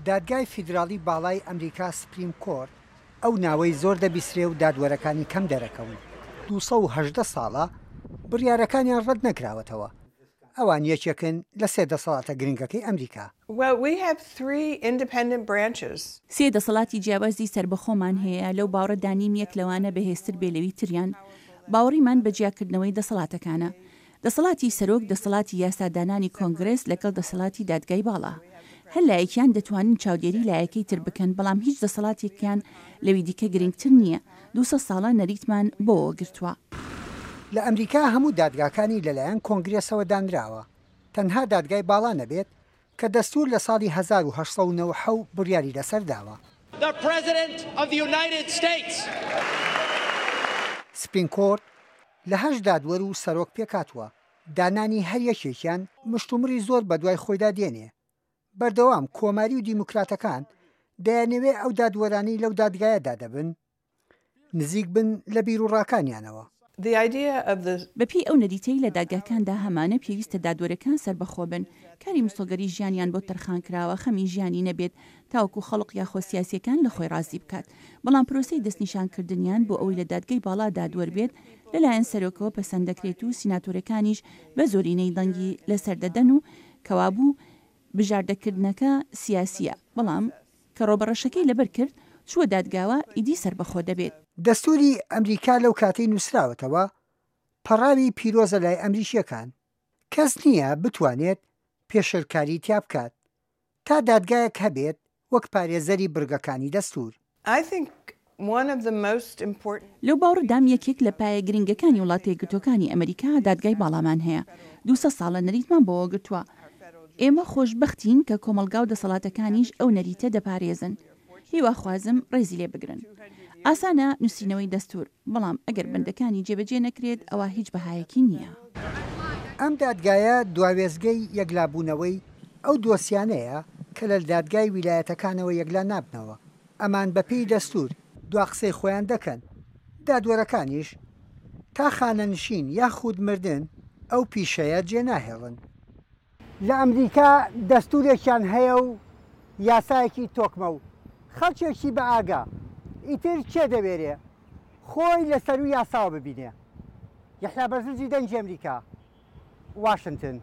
دادگای فیدراڵی باڵای ئەمریکا سپریم کۆرت ئەو ناوەی زۆر دەبیسرێ و دادوەرەکانی کەم دەرەکەون 218 ساڵە بڕیارەکانیان ڕەت نەکراوەتەوە. ئەوان یەکێکن لە سێ دەسەڵاتە گرنگەکەی ئەمریکا. سێ دەسەڵاتی جیاوازی سربەخۆمان هەیە لەو باوەڕدانیم یەک لەوانە بەهێزتر بێلەوی تریان. باوەڕیمان بە جیاکردنەوەی دەسەڵاتەکانە. دەسەڵاتی سەرۆک دەسەڵاتی یاسادانانی کۆنگرس لەگەڵ دەسەڵاتی دادگای باڵا. هەر لایەکیان دەتوانن چاودێری لایەکەی تر بکەن، بەڵام هیچ دەسەڵاتێکیان لەوی دیکە گرنگتر نییە. 200 ساڵە نەریتمان بۆ گرتووە. لە ئەمریکا هەموو دادگاکانی لەلایەن کۆنگرێسەوە دانراوە، تەنها دادگای باڵا نەبێت کە دەستور لە ساڵی 1897 بڕیاری لەسەر داوە. سپریم کۆرت لە 8 دادوەر و سەرۆک پێکاتوە، دانانی هەر یەکێکیان مشتومڕی زۆر بە دوای خۆیدا دێنێ. بەردەوام کۆماری و دیموکراتەکان دەیانەوێ ئەو دادوەرانی لەو دادگایەدا دەبن نزیک بن لە بیرروڕاکانیانەوە. بەپی ئەو نەریتەی لە دادگاکاندا هەمانە پێویستە دادوەرەکان سربەخۆ بن، کاری مسۆگەری ژیانیان بۆ تەرخان کراوە خەمی ژیانی نەبێت تاوەکو خەڵق یاخۆ سیاسیەکان لە خۆی ڕازی بکات، بەڵام پرۆسەی دەستنیشانکردنیان بۆ ئەوەی لە دادگای باڵا دادوەر بێت لەلایەن سەرۆکەوە پەسەند دەکرێت و سیناتۆرەکانیش بە زۆرینەی دەنگی لەسەر دەدەن و کەوابوو بژاردەکردنەکە سیاسیە، بەڵام کە ڕۆبەڕەشەکەی لەبەر کرد چووە دادگاوە ئیدی سربەخۆ دەبێت. دەستوری ئەمریکا لەو کاتەی نووسراوەتەوە پەڕاوی پیرۆزە لای ئەمریکیەکان، کەس نییە بتوانێت پێشەرکاری تیا بکات تا دادگایەک هەبێت وەک پارێزەری بڕگەکانی دەستور. لەو باوەڕدام یەکێک لە پایە گرنگەکانی وڵاتە یەکگرتووەکانی ئەمریکا دادگای باڵامان هەیە. 200 ساڵە نەریتمان بۆەوە گرتووە. ئێمە خۆشبەختین کە کۆمەلگا و دەسەڵاتەکانیش ئەو نەریتە دەپارێزن. هیوا خوازم ڕێزی لێ بگرن. ئاسانە نووسینەوەی دەستور، بەڵام ئەگەر بەندەکانی جێبەجێ نەکرێت ئەوە هیچ بەهایەکی نییە. ئەم دادگایە دواوێزگەی یەکلابوونەوەی ئەو دۆسیانەیە کە لە دادگای ویلایەتەکانەوە یەکلا نابنەوە. ئەمان بەپێی دەستور دوا قسەی خۆیان دەکەن. دادوەرەکانیش تا خانەنشین یاخود مردن ئەو پیشەیە جێناهێڵن. لە ئەمریکا دەستورێکیان هەیە و یاسایەکی تۆکمە و خەڵکێکی بە ئاگا ئیتر چێ دەوێرێ خۆی لەسەر و یاساوە ببینێ. یەحیا بەرزنجی دەنگی ئەمریکا، واشنگتن.